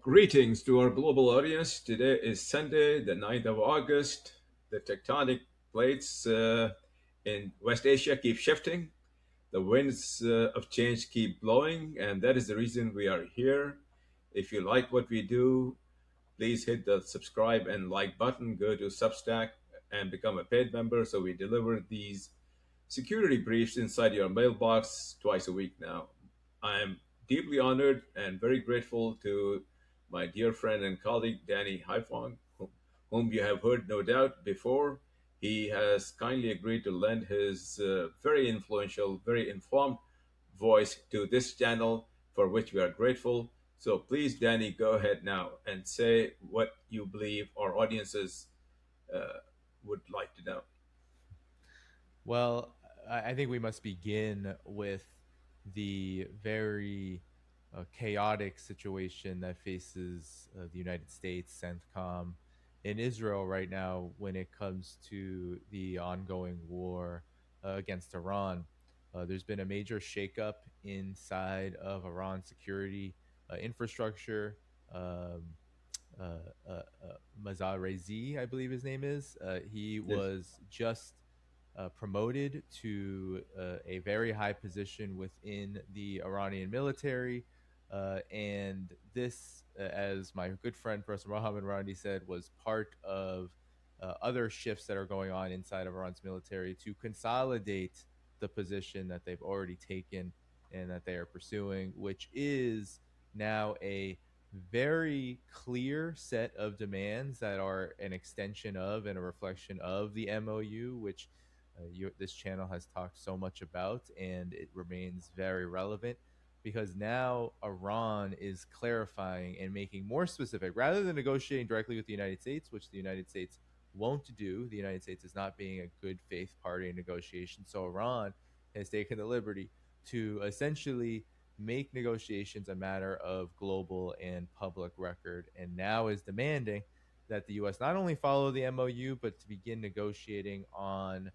Greetings to our global audience. Today is Sunday, the 9th of August. The tectonic plates in West Asia keep shifting. The winds of change keep blowing, and that is the reason we are here. If you like what we do, please hit the subscribe and like button. Go to Substack and become a paid member so we deliver these security briefs inside your mailbox twice a week now. I am deeply honored and very grateful to my dear friend and colleague Danny Haiphong, whom you have heard no doubt before. He has kindly agreed to lend his very influential, very informed voice to this channel, for which we are grateful. So please, Danny, go ahead now and say what you believe our audiences uh, would like to know. Well, I think we must begin with the very chaotic situation that faces the United States, CENTCOM, in Israel right now when it comes to the ongoing war against Iran. There's been a major shakeup inside of Iran's security infrastructure. Um, Mazar Rezi, I believe his name is. He Yes. was just promoted to a very high position within the Iranian military. And this, as my good friend Professor Mohammed Randi said, was part of other shifts that are going on inside of Iran's military to consolidate the position that they've already taken and that they are pursuing, which is now a very clear set of demands that are an extension of and a reflection of the MOU, which this channel has talked so much about, and it remains very relevant because now Iran is clarifying and making more specific rather than negotiating directly with the United States, which the United States won't do. The United States is not being a good faith party in negotiations. So Iran has taken the liberty to essentially make negotiations a matter of global and public record, and now is demanding that the U.S. not only follow the MOU, but to begin negotiating on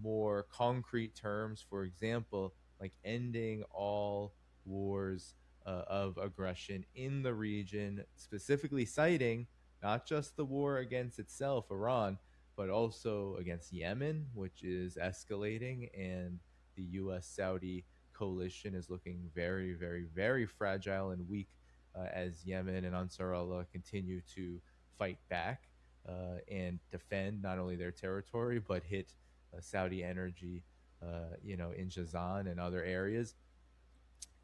more concrete terms. For example, like ending all wars of aggression in the region, specifically citing not just the war against itself, Iran, but also against Yemen, which is escalating, and the U.S. Saudi coalition is looking very, very, very fragile and weak as Yemen and Ansar Allah continue to fight back and defend not only their territory but hit Saudi energy, in Jazan and other areas.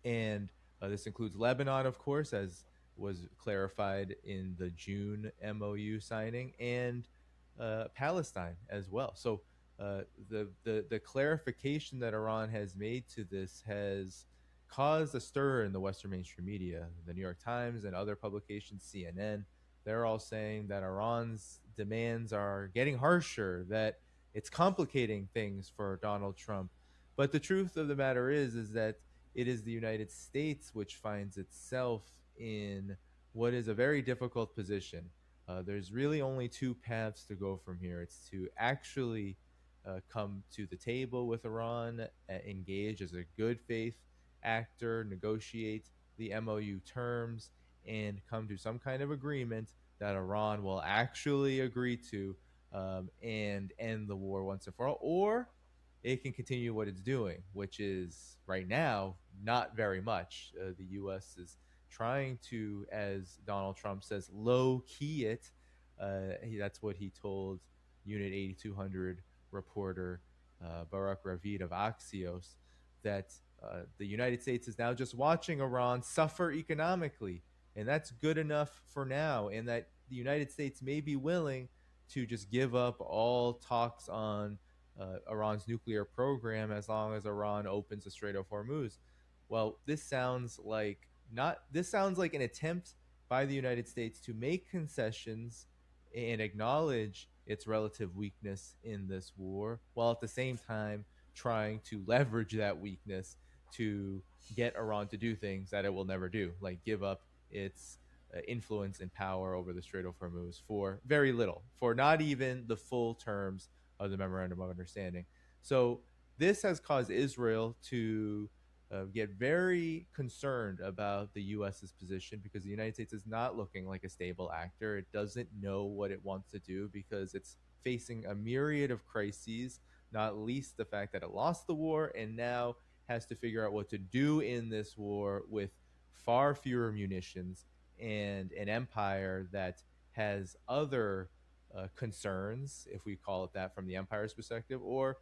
And this includes Lebanon, of course, as was clarified in the June MOU signing, and Palestine as well. So the clarification that Iran has made to this has caused a stir in the Western mainstream media. The New York Times and other publications, CNN, they're all saying that Iran's demands are getting harsher, that it's complicating things for Donald Trump. But the truth of the matter is that it is the United States which finds itself in what is a very difficult position. There's really only two paths to go from here. It's to actually come to the table with Iran, engage as a good faith actor, negotiate the MOU terms, and come to some kind of agreement that Iran will actually agree to, and end the war once and for all. Or it can continue what it's doing, which is right now not very much. The U.S. is trying to, as Donald Trump says, low key it. That's what he told Unit 8200 reporter Barak Ravid of Axios, that the United States is now just watching Iran suffer economically. And that's good enough for now. And that the United States may be willing to just give up all talks on Iran's nuclear program as long as Iran opens the Strait of Hormuz. Well, this sounds like an attempt by the United States to make concessions and acknowledge its relative weakness in this war, while at the same time trying to leverage that weakness to get Iran to do things that it will never do, like give up its influence and power over the Strait of Hormuz for very little, for not even the full terms of the Memorandum of Understanding. So this has caused Israel to get very concerned about the U.S.'s position because the United States is not looking like a stable actor. It doesn't know what it wants to do because it's facing a myriad of crises, not least the fact that it lost the war and now has to figure out what to do in this war with far fewer munitions and an empire that has other concerns, if we call it that from the empire's perspective, or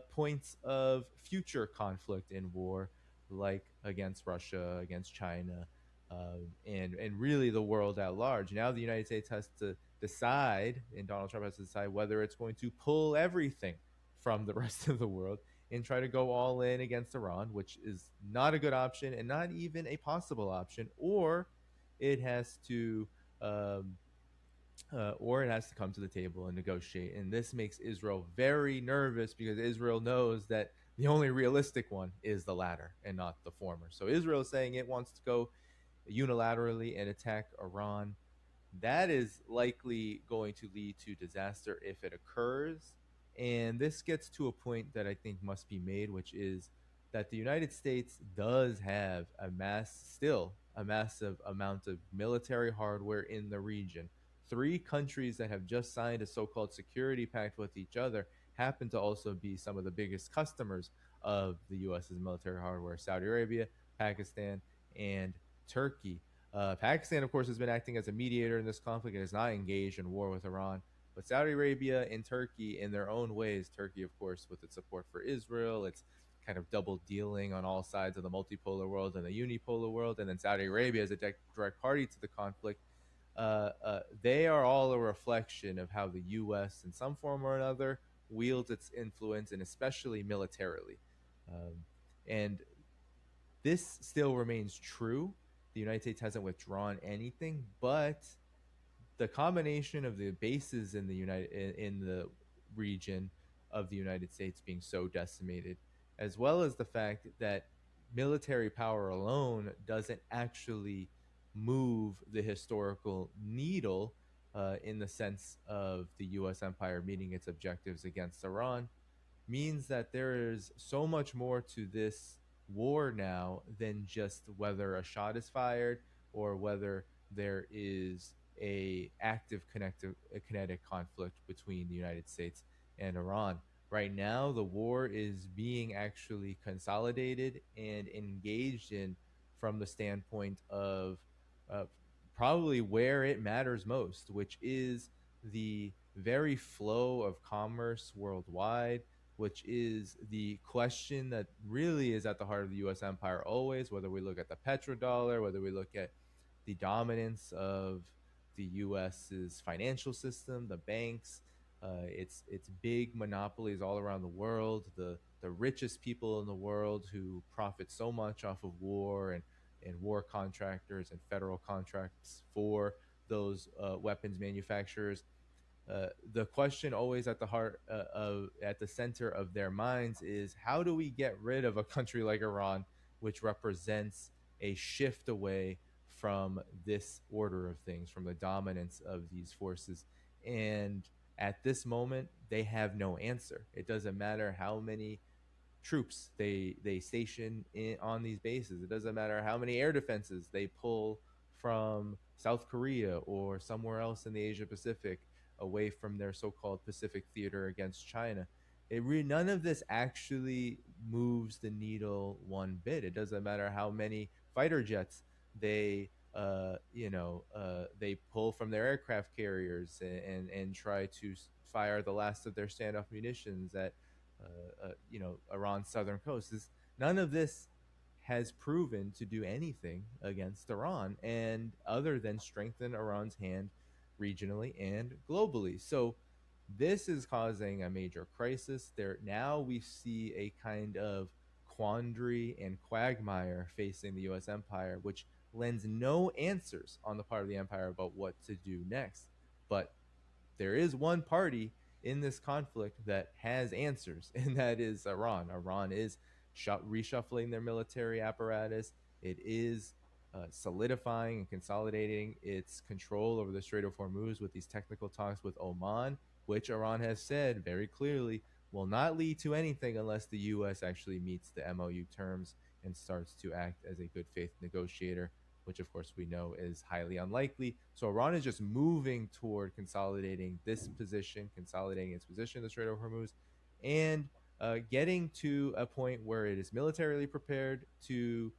points of future conflict in war, like against Russia, against China, and really the world at large. Now the United States has to decide, and Donald Trump has to decide whether it's going to pull everything from the rest of the world and try to go all in against Iran, which is not a good option and not even a possible option, it has to um, or it has to come to the table and negotiate. And this makes Israel very nervous because Israel knows that the only realistic one is the latter and not the former. So Israel is saying it wants to go unilaterally and attack Iran. That is likely going to lead to disaster if it occurs. And this gets to a point that I think must be made, which is that the United States does have still a massive amount of military hardware in the region. Three countries that have just signed a so-called security pact with each other happen to also be some of the biggest customers of the US's military hardware: Saudi Arabia, Pakistan, and Turkey. Pakistan, of course, has been acting as a mediator in this conflict and is not engaged in war with Iran. But Saudi Arabia and Turkey, in their own ways, Turkey, of course, with its support for Israel, it's kind of double dealing on all sides of the multipolar world and the unipolar world, and then Saudi Arabia as a direct party to the conflict. They are all a reflection of how the U.S., in some form or another, wields its influence, and especially militarily. Um, and this still remains true. The United States hasn't withdrawn anything, but the combination of the bases in the region of the United States being so decimated, as well as the fact that military power alone doesn't actually move the historical needle in the sense of the U.S. empire meeting its objectives against Iran, means that there is so much more to this war now than just whether a shot is fired or whether there is a active kinetic conflict between the United States and Iran. Right now, the war is being actually consolidated and engaged in from the standpoint of uh, probably where it matters most, which is the very flow of commerce worldwide, which is the question that really is at the heart of the US empire always, whether we look at the petrodollar, whether we look at the dominance of the US's financial system, the banks, its big monopolies all around the world, the richest people in the world who profit so much off of war and war contractors and federal contracts for those weapons manufacturers. The question always at the heart at the center of their minds is how do we get rid of a country like Iran, which represents a shift away from this order of things, from the dominance of these forces. And at this moment, they have no answer. It doesn't matter how many troops they station on these bases. It doesn't matter how many air defenses they pull from South Korea or somewhere else in the Asia Pacific away from their so-called Pacific theater against China. None of this actually moves the needle one bit. It doesn't matter how many fighter jets they pull from their aircraft carriers and try to fire the last of their standoff munitions at Iran's southern coast. None of this has proven to do anything against Iran, and other than strengthen Iran's hand regionally and globally. So this is causing a major crisis. There now we see a kind of quandary and quagmire facing the U.S. empire, which lends no answers on the part of the empire about what to do next. But there is one party in this conflict that has answers, and that is Iran. Iran is reshuffling their military apparatus. It is solidifying and consolidating its control over the Strait of Hormuz with these technical talks with Oman, which Iran has said very clearly will not lead to anything unless the U.S. actually meets the MOU terms and starts to act as a good faith negotiator, which of course we know is highly unlikely. So Iran is just moving toward consolidating this position, consolidating its position in the Strait of Hormuz, and getting to a point where it is militarily prepared to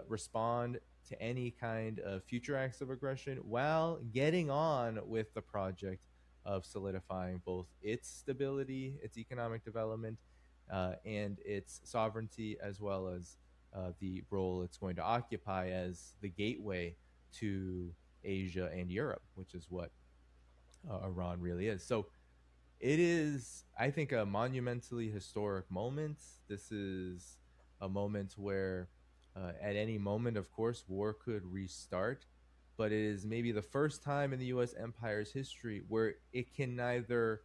respond to any kind of future acts of aggression while getting on with the project of solidifying both its stability, its economic development, and its sovereignty, as well as the role it's going to occupy as the gateway to Asia and Europe, which is what Iran really is. So it is, I think, a monumentally historic moment. This is a moment where, at any moment, of course, war could restart. But it is maybe the first time in the U.S. empire's history where it can neither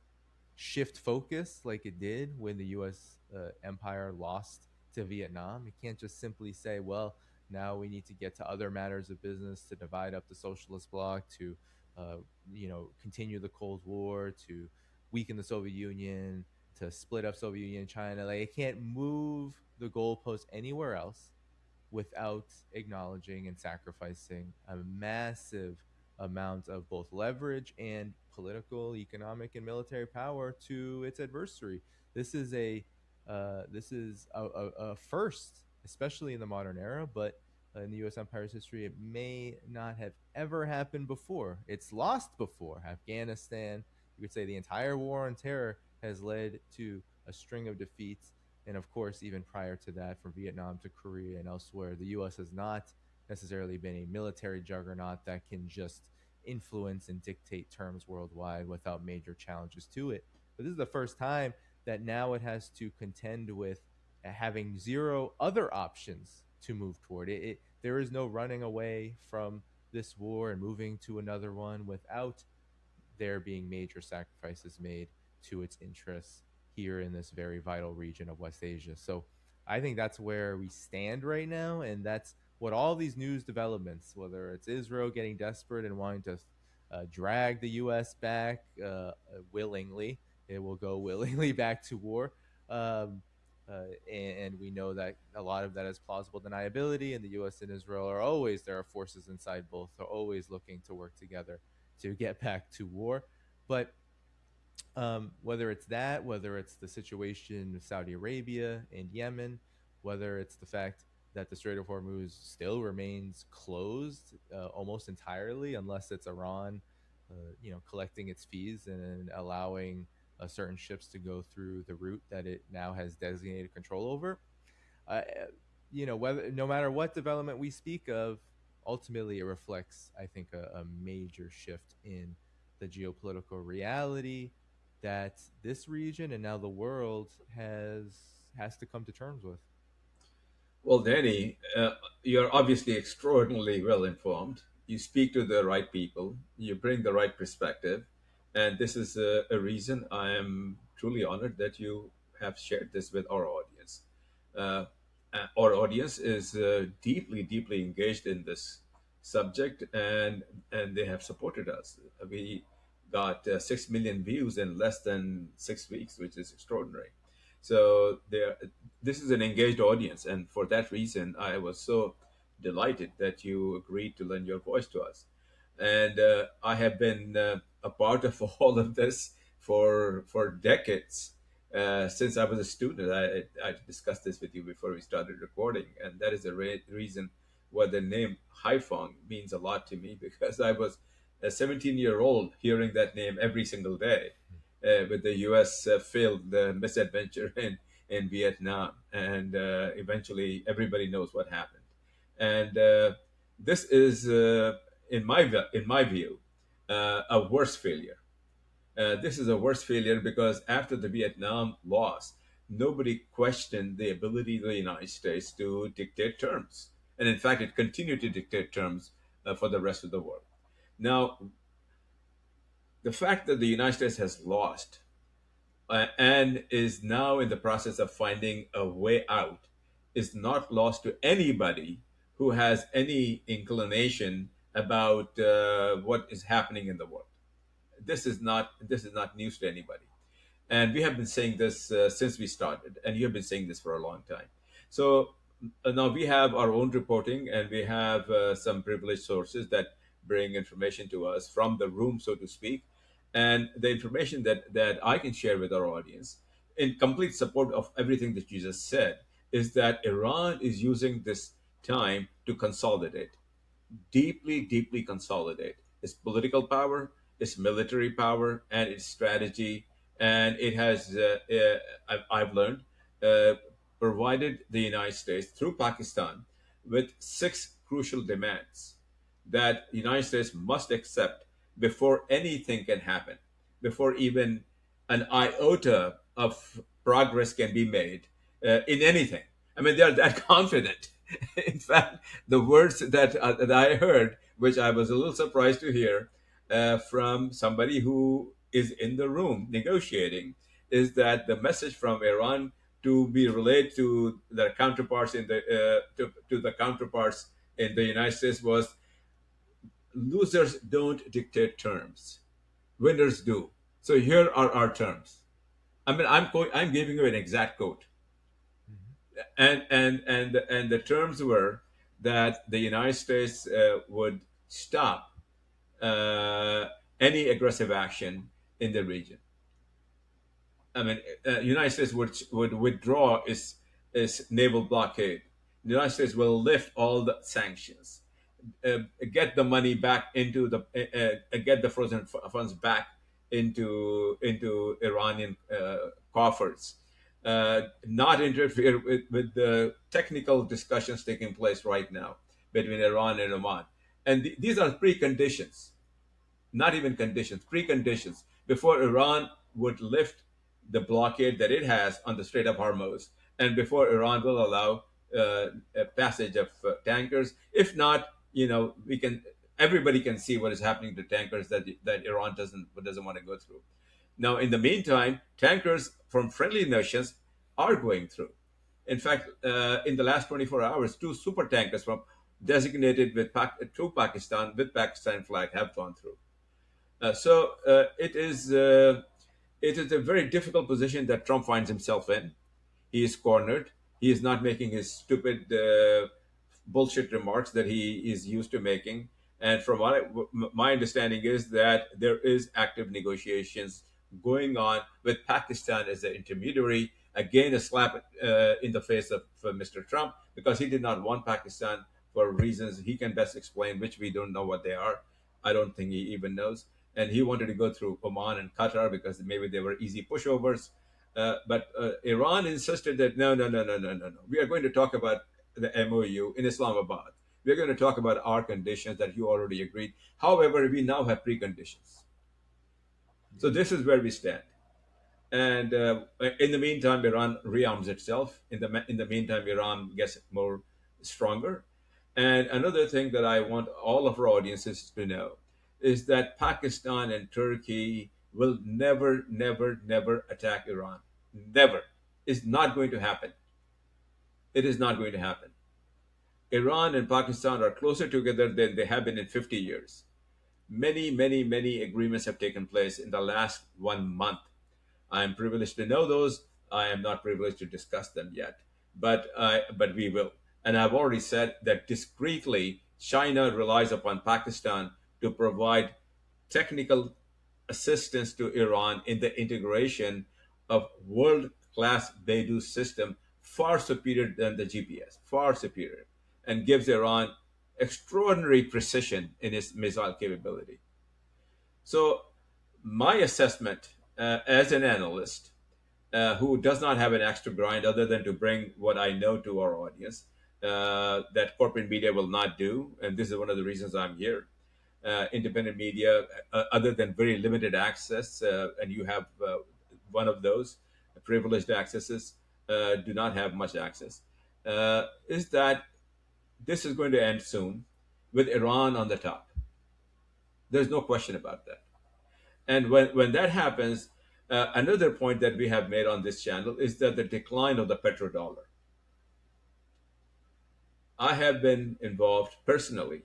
shift focus like it did when the U.S. Empire lost to Vietnam. It can't just simply say, well, now we need to get to other matters of business to divide up the socialist bloc, to uh, continue the Cold War, to weaken the Soviet Union, to split up Soviet Union and China. Like it can't move the goalpost anywhere else without acknowledging and sacrificing a massive amount of both leverage and political, economic, and military power to its adversary. This is a first, especially in the modern era, but in the U.S. empire's history, it may not have ever happened before. It's lost before. Afghanistan, you could say the entire war on terror has led to a string of defeats, and of course, even prior to that, from Vietnam to Korea and elsewhere, the U.S. has not necessarily been a military juggernaut that can just influence and dictate terms worldwide without major challenges to it. But this is the first time that now it has to contend with having zero other options to move toward. There is no running away from this war and moving to another one without there being major sacrifices made to its interests here in this very vital region of West Asia. So I think that's where we stand right now. And that's what all these news developments, whether it's Israel getting desperate and wanting to drag the U.S. back willingly, it will go willingly back to war. Um, and we know that a lot of that is plausible deniability, and the U.S. and Israel are always, there are forces inside both, are always looking to work together to get back to war. But whether it's that, whether it's the situation with Saudi Arabia and Yemen, whether it's the fact that the Strait of Hormuz still remains closed almost entirely, unless it's Iran, collecting its fees and allowing certain ships to go through the route that it now has designated control over. Uh, whether no matter what development we speak of, ultimately it reflects, I think, a major shift in the geopolitical reality that this region and now the world has to come to terms with. Well, Danny, you're obviously extraordinarily well informed. You speak to the right people, you bring the right perspective, and this is a reason I am truly honored that you have shared this with our audience. Uh, our audience is deeply, deeply engaged in this subject, and they have supported us. We got 6 million views in less than 6 weeks, which is extraordinary. So this is an engaged audience, and for that reason, I was so delighted that you agreed to lend your voice to us. And I have been a part of all of this for decades. Since I was a student, I discussed this with you before we started recording, and that is the reason why the name Haiphong means a lot to me, because I was a 17-year-old hearing that name every single day with the U.S. Failed misadventure in Vietnam, and eventually everybody knows what happened. And this is, in my view, a worse failure. This is a worse failure because after the Vietnam loss, nobody questioned the ability of the United States to dictate terms, and in fact, it continued to dictate terms for the rest of the world. Now, the fact that the United States has lost and is now in the process of finding a way out is not lost to anybody who has any inclination about what is happening in the world. This is not news to anybody, and we have been saying this since we started, and you have been saying this for a long time. So Now we have our own reporting, and we have some privileged sources that bring information to us from the room, so to speak. And the information that I can share with our audience, in complete support of everything that you just said, is that Iran is using this time to consolidate, deeply, deeply consolidate its political power, its military power, and its strategy. And it has, I've learned, uh, provided the United States through Pakistan with six crucial demands that the United States must accept before anything can happen, before even an iota of progress can be made in anything. I mean, they are that confident. In fact, the words that I heard, which I was a little surprised to hear from somebody who is in the room negotiating, is that the message from Iran to be relayed to their counterparts in the to the counterparts in the United States was: losers don't dictate terms, winners do. So here are our terms. I mean, I'm giving you an exact quote, Mhm. and the terms were that the United States would stop any aggressive action in the region. I mean, United States would withdraw its naval blockade. The United States will lift all the sanctions, get the money back into the get the frozen funds back into Iranian coffers. Not interfere with the technical discussions taking place right now between Iran and Oman. And these are preconditions, not even conditions, preconditions before Iran would lift the blockade that it has on the Strait of Hormuz, and before Iran will allow a passage of tankers. If not, we can everybody can see what is happening to tankers that Iran doesn't want to go through. Now, in the meantime, tankers from friendly nations are going through. In fact, in the last 24 hours, two super tankers from designated to Pakistan with Pakistan flag have gone through. So it is a very difficult position that Trump finds himself in. He is cornered. He is not making his stupid bullshit remarks that he is used to making. And from my understanding is that there is active negotiations going on with Pakistan as the intermediary. Again, a slap in the face of for Mr. Trump, because he did not want Pakistan for reasons he can best explain, which we don't know what they are. I don't think he even knows. And he wanted to go through Oman and Qatar because maybe they were easy pushovers. But Iran insisted that no, no, no, no, no, no, no. We are going to talk about the MOU in Islamabad. We're going to talk about our conditions that you already agreed. However, we now have preconditions. So Yeah. this is where we stand. And in the meantime, Iran rearms itself. In the meantime, Iran gets more stronger. And another thing that I want all of our audiences to know is that Pakistan and Turkey will never, never, never attack Iran. Never. It's not going to happen. It is not going to happen. Iran and Pakistan are closer together than they have been in 50 years. Many, many, many agreements have taken place in the last 1 month. I am privileged to know those. I am not privileged to discuss them yet, but we will. And I've already said that discreetly, China relies upon Pakistan to provide technical assistance to Iran in the integration of world-class Beidou system, far superior than the GPS, far superior, and gives Iran extraordinary precision in its missile capability. So, my assessment as an analyst who does not have an axe to grind other than to bring what I know to our audience that corporate media will not do, and this is one of the reasons I'm here. Independent media, other than very limited access, and you have one of those privileged accesses, do not have much access, is that this is going to end soon with Iran on the top. There's no question about that. And when that happens, another point that we have made on this channel is that the decline of the petrodollar. I have been involved personally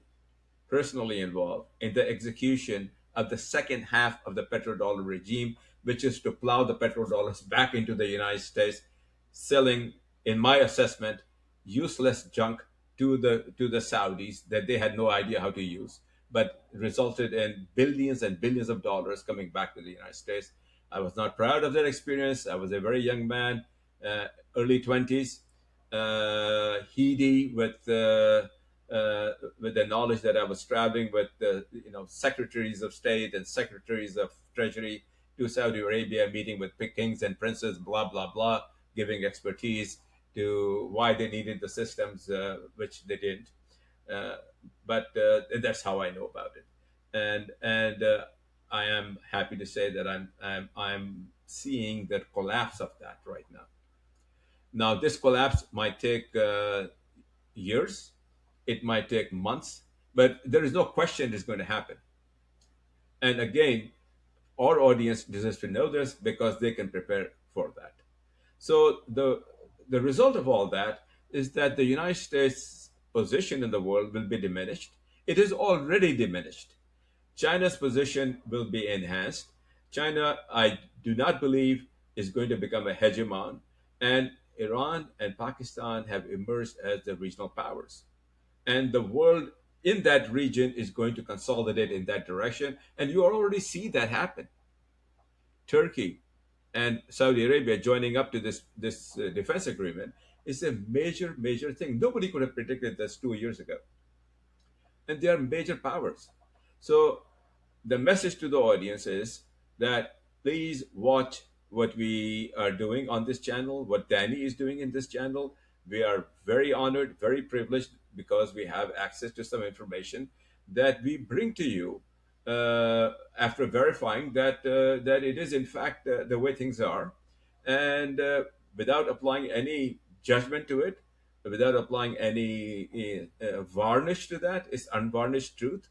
involved in the execution of the second half of the petrodollar regime, which is to plow the petrodollars back into the United States, selling, in my assessment, useless junk to the Saudis that they had no idea how to use, but resulted in billions and billions of dollars coming back to the United States. I was not proud of that experience. I was a very young man, uh, early 20s, heady with the knowledge that I was traveling with the secretaries of state and secretaries of treasury to Saudi Arabia, meeting with kings and princes, blah blah blah, giving expertise to why they needed the systems, which they didn't. Uh, but that's how I know about it, and I am happy to say that I'm seeing the collapse of that right now. Now, this collapse might take years, it might take months, but there is no question it's going to happen. And again, our audience deserves to know this because they can prepare for that. So the result of all that is that the United States position in the world will be diminished. It is already diminished. China's position will be enhanced. China, I do not believe, is going to become a hegemon, and Iran and Pakistan have emerged as the regional powers. And the world in that region is going to consolidate in that direction, and you already see that happen. Turkey and Saudi Arabia joining up to this defense agreement is a major thing. Nobody could have predicted this 2 years ago, and they are major powers. So the message to the audience is that please watch what we are doing on this channel, what Danny is doing in this channel. We are very honored, very privileged because we have access to some information that we bring to you after verifying that it is in fact the way things are, and without applying any judgment to it, without applying any varnish to that. It's unvarnished truth,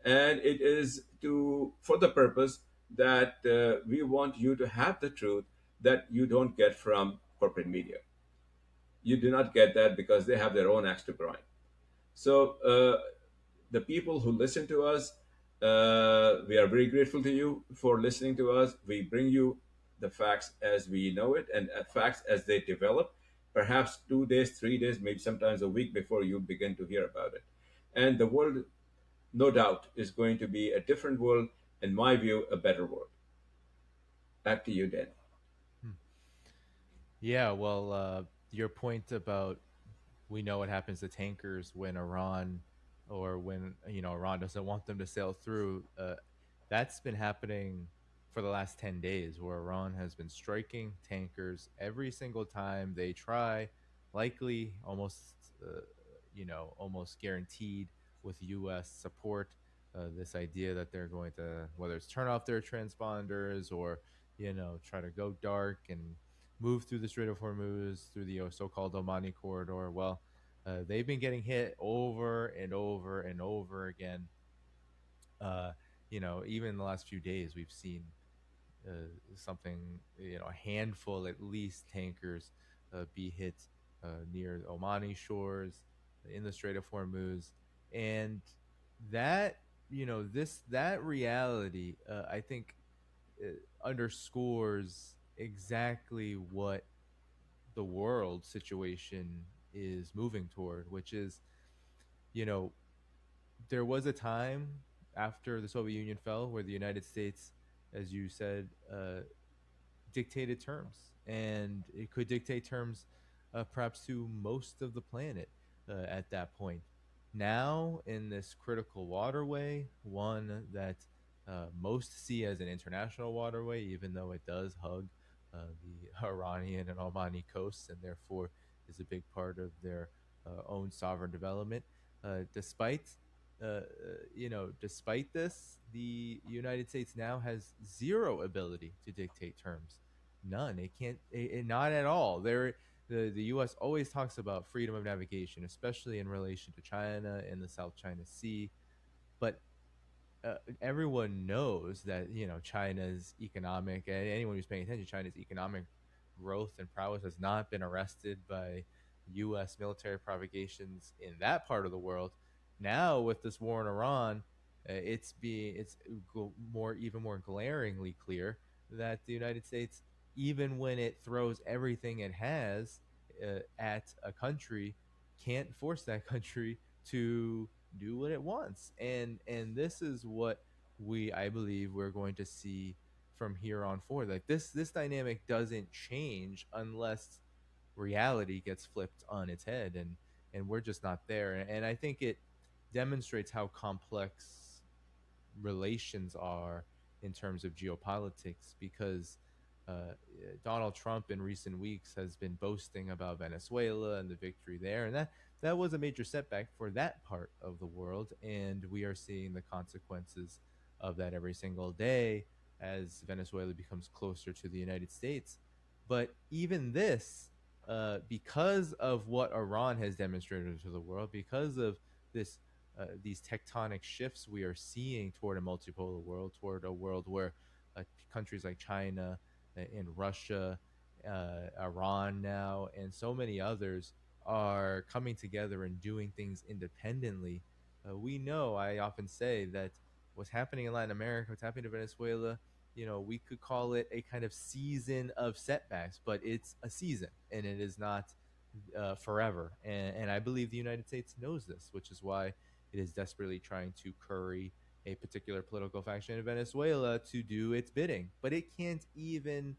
and it is to for the purpose that we want you to have the truth that you don't get from corporate media. You do not get that because they have their own axe to grind. So the people who listen to us, we are very grateful to you for listening to us. We bring you the facts as we know it, and facts as they develop, perhaps 2 days, 3 days, maybe sometimes a week before you begin to hear about it. And the world, no doubt, is going to be a different world, in my view, a better world. Back to you, Dan. Hmm. Yeah, well, your point about we know what happens to tankers when Iran or when Iran doesn't want them to sail through. That's been happening for the last 10 days, where Iran has been striking tankers every single time they try, likely almost almost guaranteed with U.S. support. This idea that they're going to, whether it's turn off their transponders or try to go dark and move through the Strait of Hormuz through the so-called Omani corridor. Well, they've been getting hit over and over and over again. Uh, even in the last few days, we've seen uh, something, a handful at least tankers be hit near Omani shores in the Strait of Hormuz, and that that reality, I think, underscores exactly what the world situation is moving toward, which is, you know, there was a time after the Soviet Union fell where the United States, as you said, dictated terms, and it could dictate terms perhaps to most of the planet at that point. Now, in this critical waterway, one that most see as an international waterway, even though it does hug the Iranian and Omani coasts and therefore is a big part of their own sovereign development. Despite despite this, the United States now has zero ability to dictate terms. None. It can't. Not at all. The U.S. always talks about freedom of navigation, especially in relation to China and the South China Sea. But everyone knows that China's economic, and anyone who's paying attention, China's economic growth and prowess has not been arrested by U.S. military provocations in that part of the world. Now, with this war in Iran, it's more even more glaringly clear that the United States, even when it throws everything it has at a country, can't force that country to do what it wants. And this is what I believe we're going to see from here on forward. Like this dynamic doesn't change unless reality gets flipped on its head, and we're just not there. And I think it demonstrates how complex relations are in terms of geopolitics, because Donald Trump in recent weeks has been boasting about Venezuela and the victory there, and that was a major setback for that part of the world, and we are seeing the consequences of that every single day as Venezuela becomes closer to the United States. But even this, because of what Iran has demonstrated to the world, because of this these tectonic shifts we are seeing toward a multipolar world, toward a world where countries like China and Russia, Iran now, and so many others are coming together and doing things independently. We know, I often say that what's happening in Latin America, what's happening in Venezuela, we could call it a kind of season of setbacks, but it's a season and it is not forever. And I believe the United States knows this, which is why it is desperately trying to curry a particular political faction in Venezuela to do its bidding. But it can't even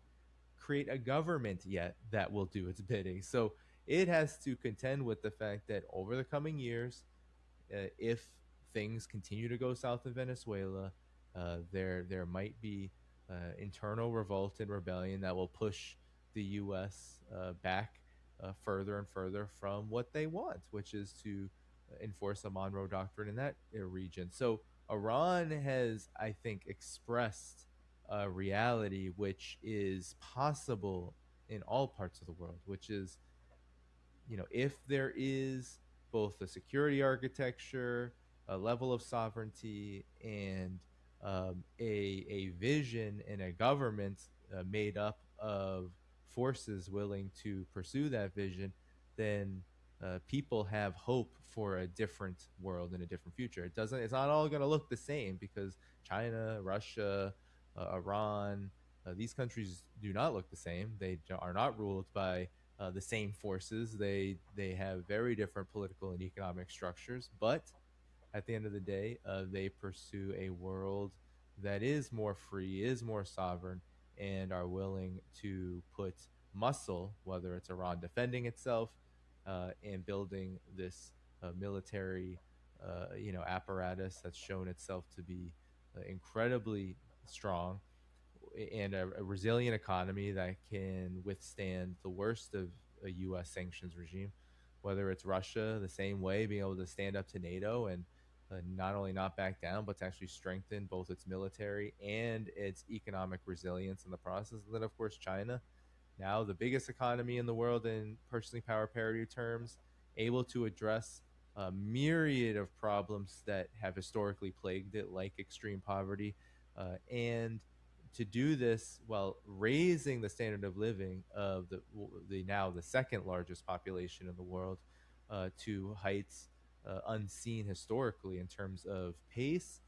create a government yet that will do its bidding. So it has to contend with the fact that over the coming years, if things continue to go south in Venezuela, there might be internal revolt and rebellion that will push the U.S. Back further and further from what they want, which is to enforce the Monroe Doctrine in that region. So Iran has, I think, expressed a reality which is possible in all parts of the world, which is, if there is both a security architecture, a level of sovereignty, and a vision and a government made up of forces willing to pursue that vision, then people have hope for a different world and a different future. It's not all going to look the same, because China, Russia, Iran, these countries do not look the same. They are not ruled by the same forces. They have very different political and economic structures, but at the end of the day, they pursue a world that is more free, is more sovereign, and are willing to put muscle, whether it's Iran defending itself and building this military, apparatus that's shown itself to be incredibly strong, and a resilient economy that can withstand the worst of a U.S. sanctions regime. Whether it's Russia, the same way, being able to stand up to NATO and not only not back down, but to actually strengthen both its military and its economic resilience in the process. And then, of course, China, now the biggest economy in the world in purchasing power parity terms, able to address a myriad of problems that have historically plagued it, like extreme poverty, and to do this while raising the standard of living of the now the second largest population in the world to heights unseen historically in terms of pace,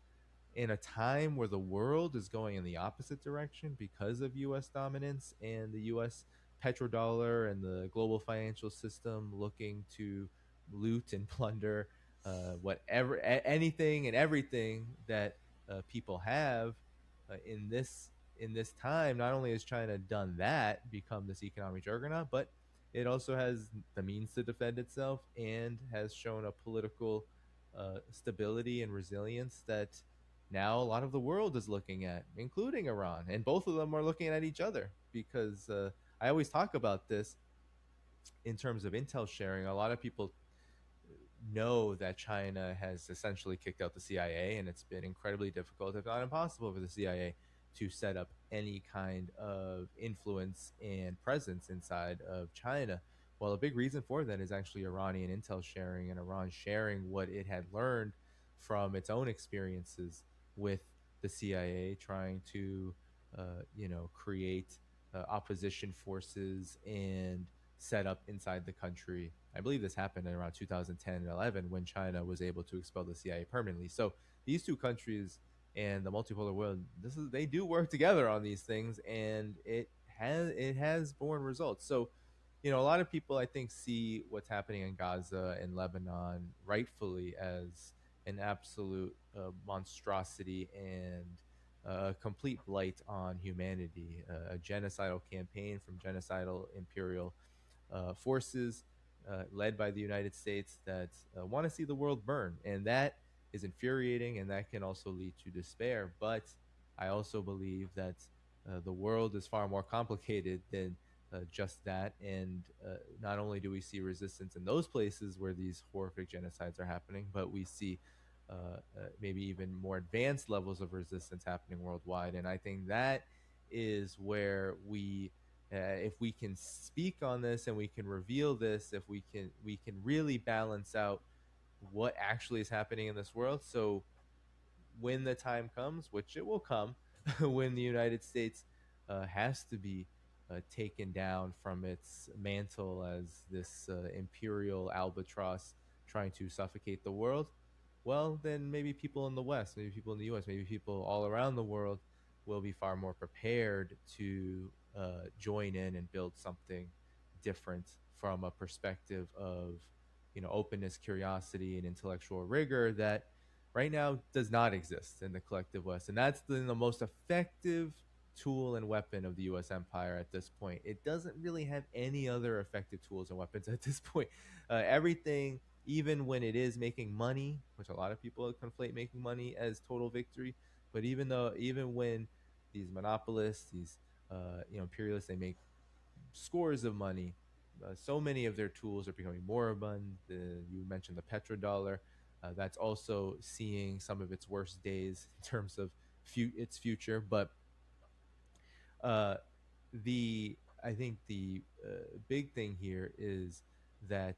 in a time where the world is going in the opposite direction because of U.S. dominance and the U.S. petrodollar and the global financial system looking to loot and plunder anything and everything that people have in this time. Not only has China done that, become this economic juggernaut, but it also has the means to defend itself and has shown a political stability and resilience that now a lot of the world is looking at, including Iran, and both of them are looking at each other, because I always talk about this in terms of intel sharing. A lot of people know that China has essentially kicked out the CIA, and it's been incredibly difficult, if not impossible, for the CIA to set up any kind of influence and presence inside of China. Well, a big reason for that is actually Iranian intel sharing, and Iran sharing what it had learned from its own experiences with the CIA, trying to, create opposition forces and set up inside the country. I believe this happened in around 2010 and 11, when China was able to expel the CIA permanently. So these two countries and the multipolar world, they do work together on these things, and it has borne results. So a lot of people I think see what's happening in Gaza and Lebanon rightfully as an absolute monstrosity and a complete blight on humanity, a genocidal campaign from genocidal imperial forces led by the United States that want to see the world burn. And that is infuriating and that can also lead to despair. But I also believe that the world is far more complicated than just that. And not only do we see resistance in those places where these horrific genocides are happening, but we see maybe even more advanced levels of resistance happening worldwide. And I think that is where if we can speak on this and we can reveal this, if we can really balance out what actually is happening in this world. So when the time comes, which it will come, when the United States has to be taken down from its mantle as this imperial albatross trying to suffocate the world, well, then maybe people in the West, maybe people in the US, maybe people all around the world will be far more prepared to join in and build something different from a perspective of openness, curiosity, and intellectual rigor that right now does not exist in the collective West. And that's the most effective tool and weapon of the US empire at this point. It doesn't really have any other effective tools and weapons at this point. Everything, even when it is making money, which a lot of people conflate making money as total victory, but even when these monopolists, these imperialists, they make scores of money. So many of their tools are becoming moribund. You mentioned the petrodollar. That's also seeing some of its worst days in terms of its future. But uh, the I think the big thing here is that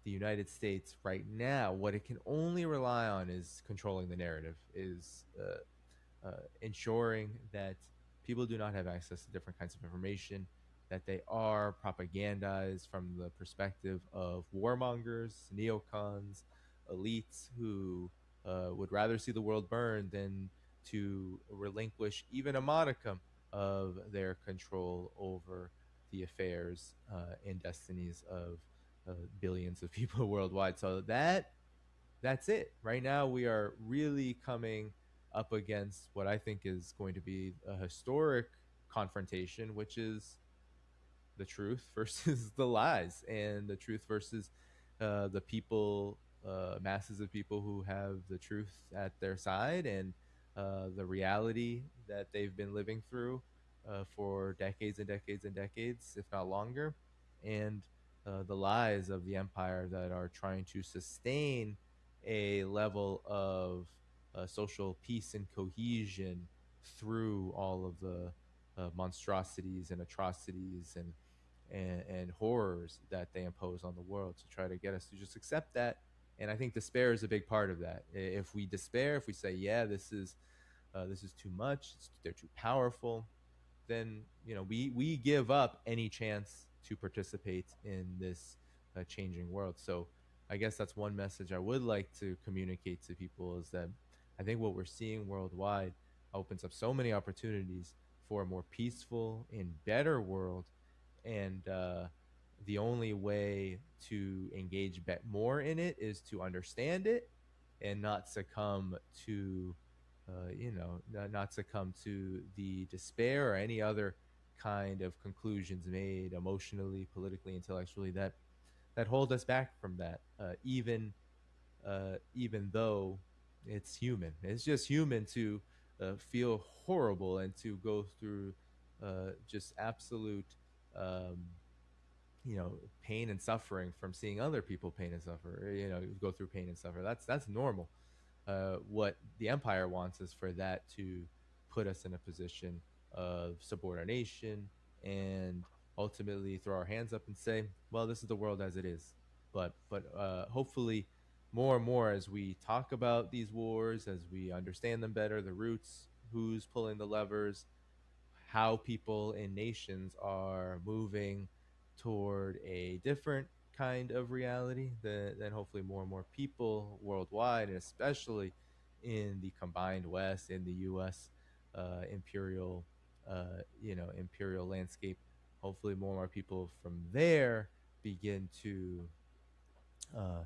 the United States right now, what it can only rely on is controlling the narrative, is ensuring that people do not have access to different kinds of information, that they are propagandized from the perspective of warmongers, neocons, elites who would rather see the world burn than to relinquish even a modicum of their control over the affairs and destinies of billions of people worldwide. So that's it. Right now, we are really coming up against what I think is going to be a historic confrontation, which is the truth versus the lies, and the truth versus the people, masses of people who have the truth at their side, and the reality that they've been living through for decades and decades and decades, if not longer, and the lies of the empire that are trying to sustain a level of social peace and cohesion through all of the monstrosities and atrocities and horrors that they impose on the world to try to get us to just accept that. And I think despair is a big part of that. If we despair, if we say, "Yeah, this is too much. They're too powerful," then we give up any chance to participate in this changing world. So I guess that's one message I would like to communicate to people is that I think what we're seeing worldwide opens up so many opportunities for a more peaceful and better world, and the only way to engage more in it is to understand it and not succumb to not succumb to the despair or any other kind of conclusions made emotionally, politically, intellectually that hold us back from that, even though it's human. It's just human to feel horrible and to go through just absolute um, pain and suffering from seeing other people pain and suffer, go through pain and suffer. That's normal. What the empire wants is for that to put us in a position of subordination and ultimately throw our hands up and say, well, this is the world as it is. But hopefully more and more as we talk about these wars, as we understand them better, the roots, who's pulling the levers, how people in nations are moving toward a different kind of reality, then hopefully more and more people worldwide, and especially in the combined West, in the U.S. Imperial, imperial landscape, hopefully more and more people from there begin to uh,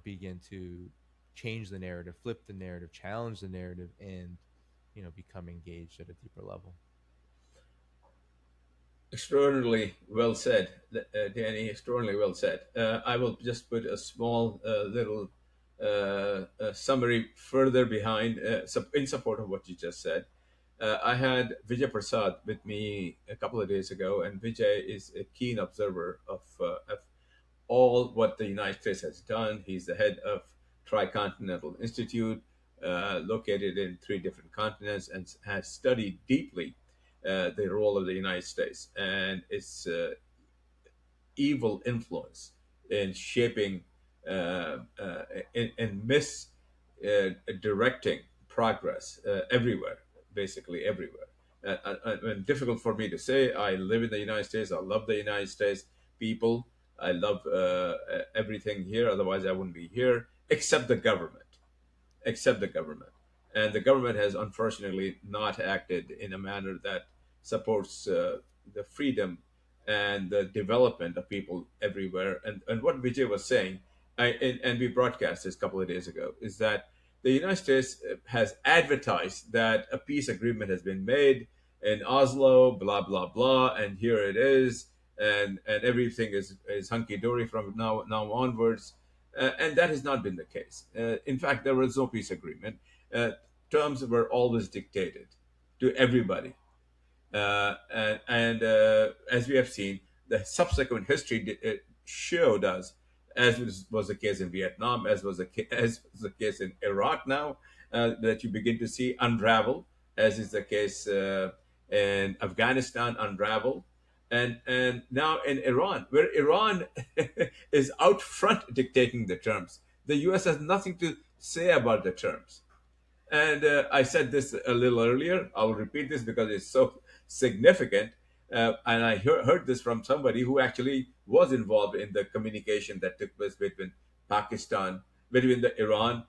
begin to change the narrative, flip the narrative, challenge the narrative, and become engaged at a deeper level. Extraordinarily well said, Danny. Extraordinarily well said. I will just put a small little summary further behind, in support of what you just said. I had Vijay Prasad with me a couple of days ago, and Vijay is a keen observer of all what the United States has done. He's the head of Tricontinental Institute, located in three different continents, and has studied deeply the role of the United States and its evil influence in shaping and misdirecting progress everywhere, basically everywhere. And difficult for me to say. I live in the United States. I love the United States people. I love everything here. Otherwise, I wouldn't be here, except the government. And the government has unfortunately not acted in a manner that supports the freedom and the development of people everywhere. And what Vijay was saying, and we broadcast this a couple of days ago, is that the United States has advertised that a peace agreement has been made in Oslo, blah, blah, blah, and here it is. And everything is hunky dory from now onwards, and that has not been the case. In fact, there was no peace agreement. Uh, Terms were always dictated to everybody. And as we have seen, the subsequent history showed us, as was the case in Vietnam, as was the case in Iraq now, that you begin to see unravel, as is the case in Afghanistan unravel. And now in Iran, where Iran is out front dictating the terms. The US has nothing to say about the terms. And I said this a little earlier. I'll repeat this because it's so significant. And I heard this from somebody who actually was involved in the communication that took place between the Iran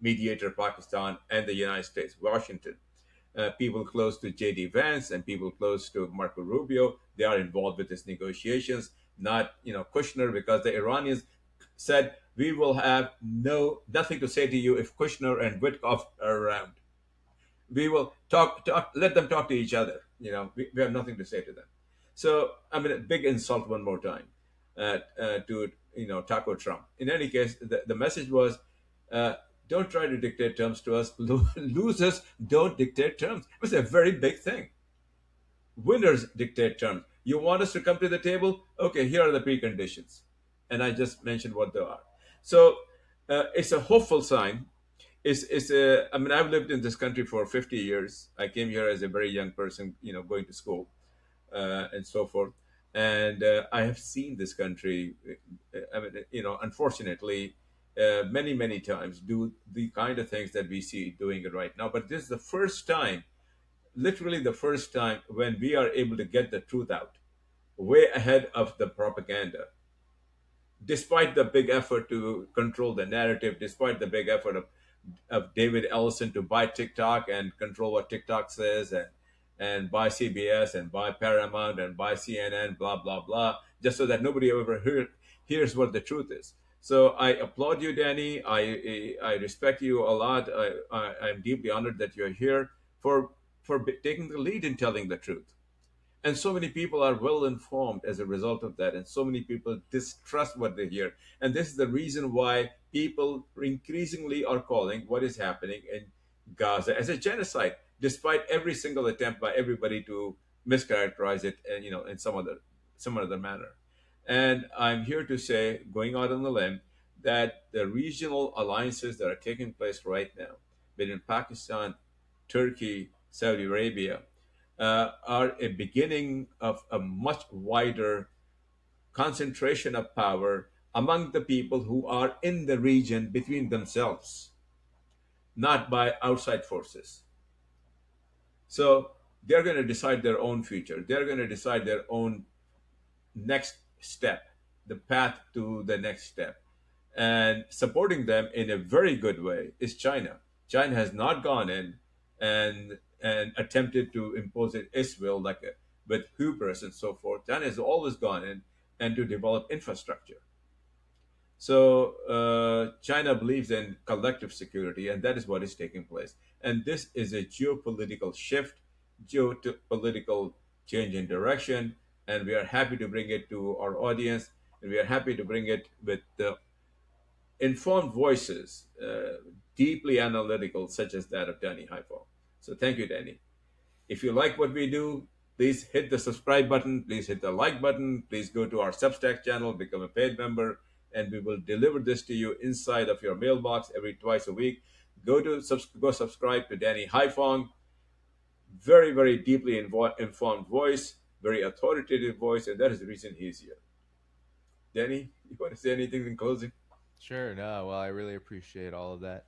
mediator Pakistan and the United States, Washington. People close to J.D. Vance and people close to Marco Rubio, they are involved with these negotiations. Not Kushner, because the Iranians said we will have nothing to say to you if Kushner and Witkoff are around. We will talk, let them talk to each other. We have nothing to say to them. So I mean, a big insult one more time to Taco Trump. In any case, the message was, uh, don't try to dictate terms to us. Losers don't dictate terms. It was a very big thing. Winners dictate terms. You want us to come to the table? Okay, here are the preconditions. And I just mentioned what they are. So it's a hopeful sign. I mean, I've lived in this country for 50 years. I came here as a very young person, going to school and so forth. And I have seen this country, I mean, unfortunately, many, many times do the kind of things that we see doing it right now. But this is the first time, literally the first time, when we are able to get the truth out way ahead of the propaganda, despite the big effort to control the narrative, despite the big effort of David Ellison to buy TikTok and control what TikTok says, and buy CBS and buy Paramount and buy CNN, blah, blah, blah, just so that nobody ever hears what the truth is. So I applaud you, Danny. I respect you a lot. I'm deeply honored that you're here for taking the lead in telling the truth. And so many people are well informed as a result of that, and so many people distrust what they hear. And this is the reason why people increasingly are calling what is happening in Gaza as a genocide, despite every single attempt by everybody to mischaracterize it, and in some other manner. And I'm here to say, going out on the limb, that the regional alliances that are taking place right now between Pakistan, Turkey, Saudi Arabia, are a beginning of a much wider concentration of power among the people who are in the region between themselves, not by outside forces. So they're going to decide their own future. They're going to decide their own next step, the path to the next step. And supporting them in a very good way is China. China has not gone in and attempted to impose its will, with hubris and so forth. China has always gone in and to develop infrastructure. So China believes in collective security, and that is what is taking place. And this is a geopolitical shift, geopolitical change in direction, and we are happy to bring it to our audience, and we are happy to bring it with the informed voices, deeply analytical, such as that of Danny Haiphong. So thank you, Danny. If you like what we do, please hit the subscribe button, please hit the like button, please go to our Substack channel, become a paid member, and we will deliver this to you inside of your mailbox every twice a week. Go subscribe to Danny Haiphong, very, very deeply informed voice, very authoritative voice, and that is the reason he's here. Danny, you want to say anything in closing? Sure. No. Well, I really appreciate all of that,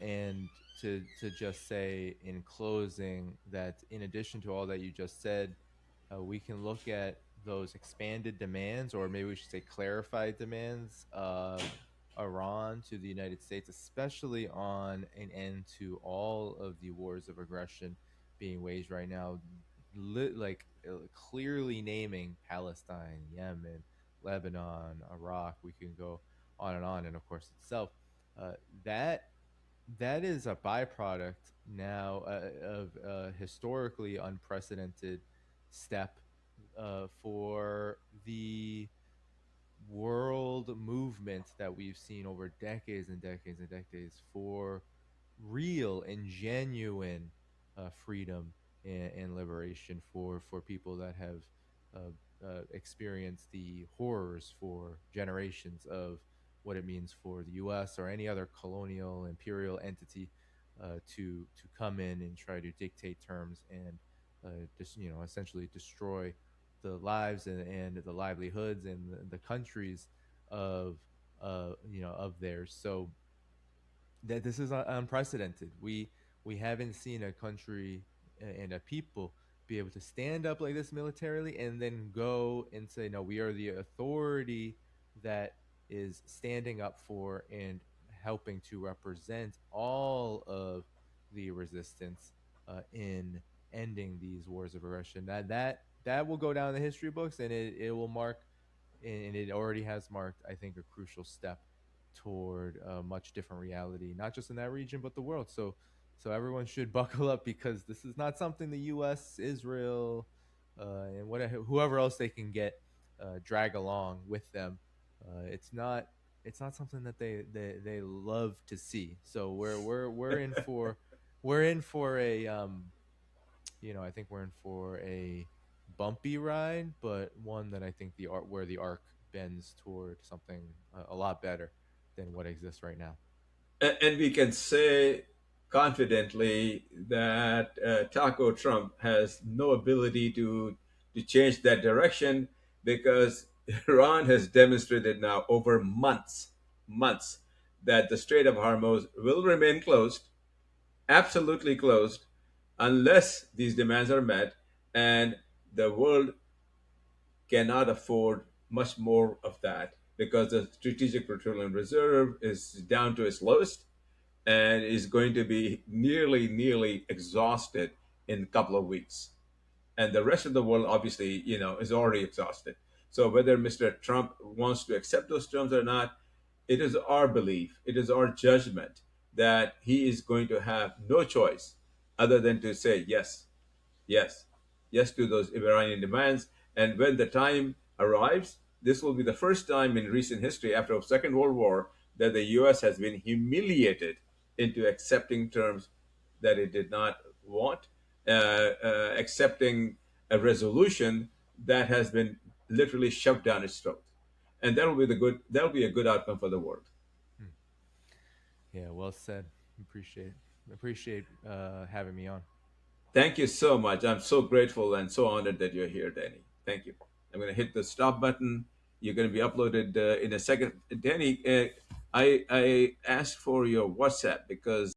and to just say in closing that in addition to all that you just said, we can look at those expanded demands, or maybe we should say clarified demands of Iran to the United States, especially on an end to all of the wars of aggression being waged right now, clearly naming Palestine, Yemen, Lebanon, Iraq. We can go on, and of course itself. Uh, that that is a byproduct now of a historically unprecedented step for the world movement that we've seen over decades and decades and decades for real and genuine freedom and liberation for people that have experienced the horrors for generations of what it means for the U.S. or any other colonial imperial entity to come in and try to dictate terms and just essentially destroy the lives and the livelihoods and the countries of of theirs. So that this is unprecedented. We haven't seen a country and a people be able to stand up like this militarily and then go and say, no, we are the authority that is standing up for and helping to represent all of the resistance in ending these wars of aggression. That will go down in the history books, and it will mark, and it already has marked, I think, a crucial step toward a much different reality, not just in that region but the world. So everyone should buckle up, because this is not something the U.S., Israel, and whatever whoever else they can get drag along with them. It's not something that they love to see. So we're in for a I think we're in for a bumpy ride, but one that I think the art where the arc bends toward something a lot better than what exists right now. And we can say confidently that Taco Trump has no ability to change that direction, because Iran has demonstrated now over months, that the Strait of Hormuz will remain closed, absolutely closed, unless these demands are met, and the world cannot afford much more of that, because the Strategic Petroleum Reserve is down to its lowest and is going to be nearly exhausted in a couple of weeks. And the rest of the world, obviously, is already exhausted. So whether Mr. Trump wants to accept those terms or not, it is our belief, it is our judgment that he is going to have no choice other than to say yes, yes, yes to those Iranian demands. And when the time arrives, this will be the first time in recent history after the Second World War that the US has been humiliated into accepting terms that it did not want, accepting a resolution that has been literally shoved down its throat. And that'll be a good outcome for the world. Hmm. Yeah, well said. Appreciate having me on. Thank you so much. I'm so grateful and so honored that you're here, Danny. Thank you. I'm going to hit the stop button. You're going to be uploaded in a second. Danny, I asked for your WhatsApp because